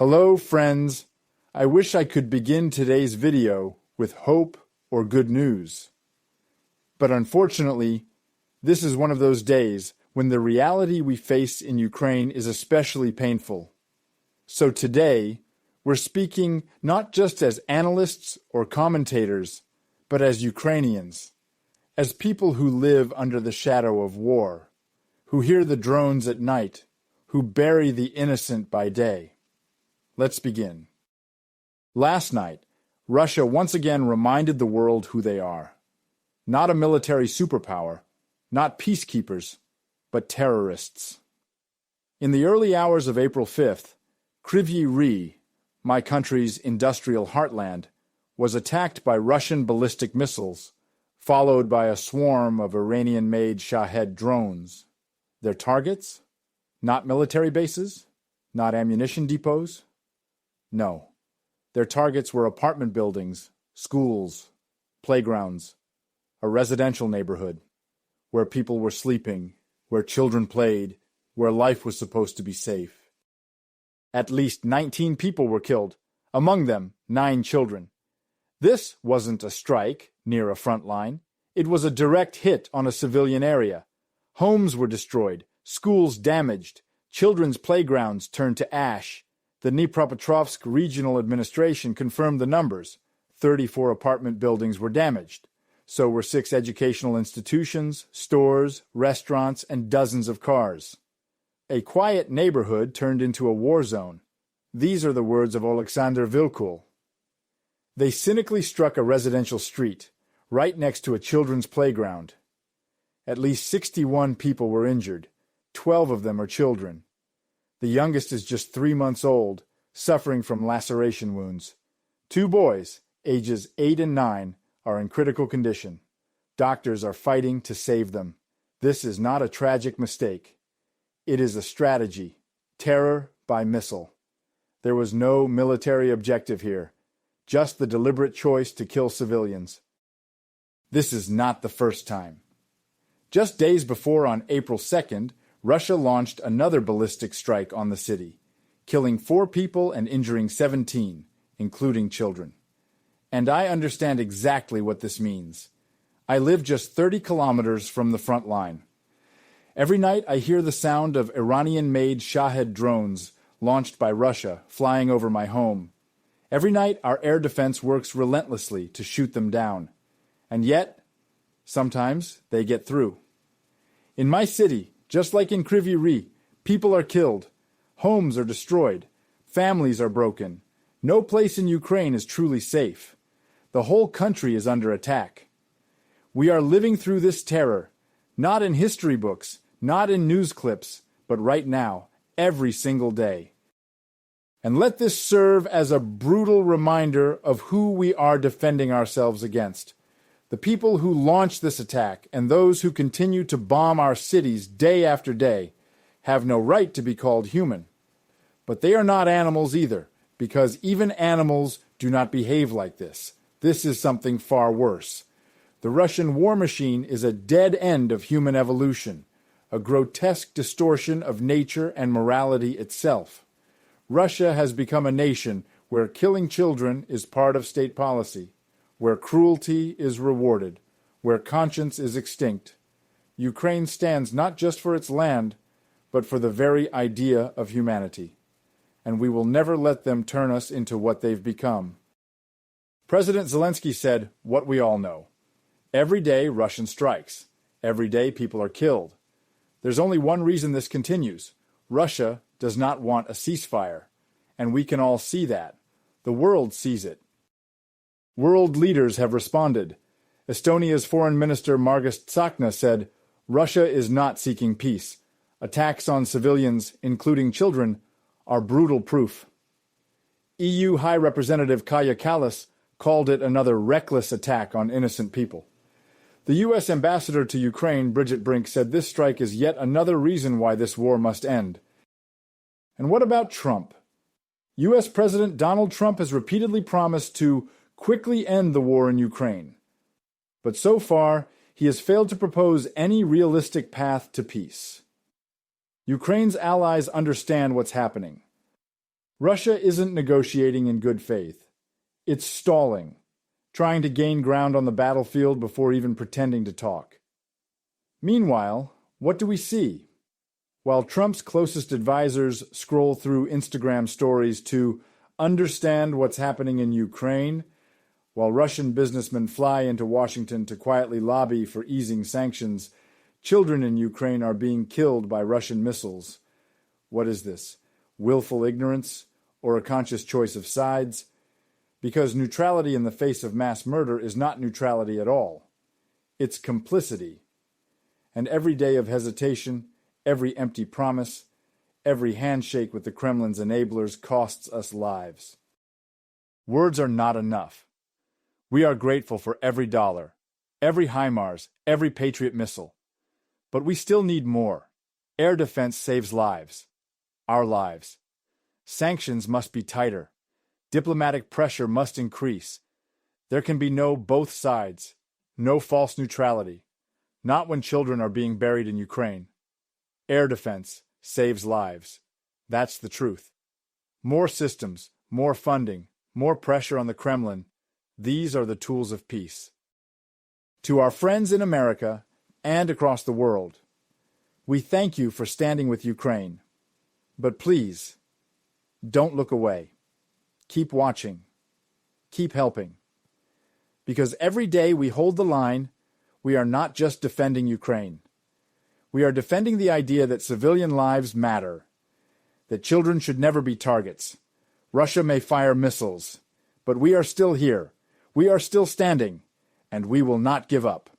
Hello, friends. I wish I could begin today's video with hope or good news. But unfortunately, this is one of those days when the reality we face in Ukraine is especially painful. So today, we're speaking not just as analysts or commentators, but as Ukrainians, as people who live under the shadow of war, who hear the drones at night, who bury the innocent by day. Let's begin. Last night, Russia once again reminded the world who they are. Not a military superpower, not peacekeepers, but terrorists. In the early hours of April 5th, Kryvyi Rih, my country's industrial heartland, was attacked by Russian ballistic missiles, followed by a swarm of Iranian-made Shahed drones. Their targets? Not military bases? Not ammunition depots? No. Their targets were apartment buildings, schools, playgrounds, a residential neighborhood, where people were sleeping, where children played, where life was supposed to be safe. At least 19 people were killed, among them 9 children. This wasn't a strike near a front line. It was a direct hit on a civilian area. Homes were destroyed, schools damaged, children's playgrounds turned to ash. The Dnipropetrovsk Regional Administration confirmed the numbers. 34 apartment buildings were damaged. So were 6 educational institutions, stores, restaurants, and dozens of cars. A quiet neighborhood turned into a war zone. These are the words of Alexander Vilkul. They cynically struck a residential street, right next to a children's playground. At least 61 people were injured. 12 of them are children. The youngest is just 3 months old, suffering from laceration wounds. 2 boys, ages 8 and 9, are in critical condition. Doctors are fighting to save them. This is not a tragic mistake. It is a strategy. Terror by missile. There was no military objective here, just the deliberate choice to kill civilians. This is not the first time. Just days before, on April 2nd, Russia launched another ballistic strike on the city, killing 4 people and injuring 17, including children. And I understand exactly what this means. I live just 30 kilometers from the front line. Every night I hear the sound of Iranian-made Shahed drones launched by Russia flying over my home. Every night our air defense works relentlessly to shoot them down. And yet, sometimes they get through. In my city, just like in Kryvyi Rih, people are killed, homes are destroyed, families are broken. No place in Ukraine is truly safe. The whole country is under attack. We are living through this terror, not in history books, not in news clips, but right now, every single day. And let this serve as a brutal reminder of who we are defending ourselves against. The people who launched this attack and those who continue to bomb our cities day after day have no right to be called human. But they are not animals either, because even animals do not behave like this. This is something far worse. The Russian war machine is a dead end of human evolution, a grotesque distortion of nature and morality itself. Russia has become a nation where killing children is part of state policy, where cruelty is rewarded, where conscience is extinct. Ukraine stands not just for its land, but for the very idea of humanity. And we will never let them turn us into what they've become. President Zelensky said what we all know. Every day Russian strikes. Every day people are killed. There's only one reason this continues. Russia does not want a ceasefire. And we can all see that. The world sees it. World leaders have responded. Estonia's Foreign Minister Margus Tsahkna said, "Russia is not seeking peace. Attacks on civilians, including children, are brutal proof." EU High Representative Kaja Kallas called it another reckless attack on innocent people. The U.S. Ambassador to Ukraine, Bridget Brink, said this strike is yet another reason why this war must end. And what about Trump? U.S. President Donald Trump has repeatedly promised to quickly end the war in Ukraine. But so far, he has failed to propose any realistic path to peace. Ukraine's allies understand what's happening. Russia isn't negotiating in good faith. It's stalling, trying to gain ground on the battlefield before even pretending to talk. Meanwhile, what do we see? While Trump's closest advisors scroll through Instagram stories to understand what's happening in Ukraine, while Russian businessmen fly into Washington to quietly lobby for easing sanctions, children in Ukraine are being killed by Russian missiles. What is this? Willful ignorance or a conscious choice of sides? Because neutrality in the face of mass murder is not neutrality at all. It's complicity. And every day of hesitation, every empty promise, every handshake with the Kremlin's enablers costs us lives. Words are not enough. We are grateful for every dollar, every HIMARS, every Patriot missile. But we still need more. Air defense saves lives. Our lives. Sanctions must be tighter. Diplomatic pressure must increase. There can be no both sides, no false neutrality. Not when children are being buried in Ukraine. Air defense saves lives. That's the truth. More systems, more funding, more pressure on the Kremlin. These are the tools of peace. To our friends in America and across the world, we thank you for standing with Ukraine. But please, don't look away. Keep watching. Keep helping. Because every day we hold the line, we are not just defending Ukraine. We are defending the idea that civilian lives matter, that children should never be targets. Russia may fire missiles, but we are still here. We are still standing, and we will not give up.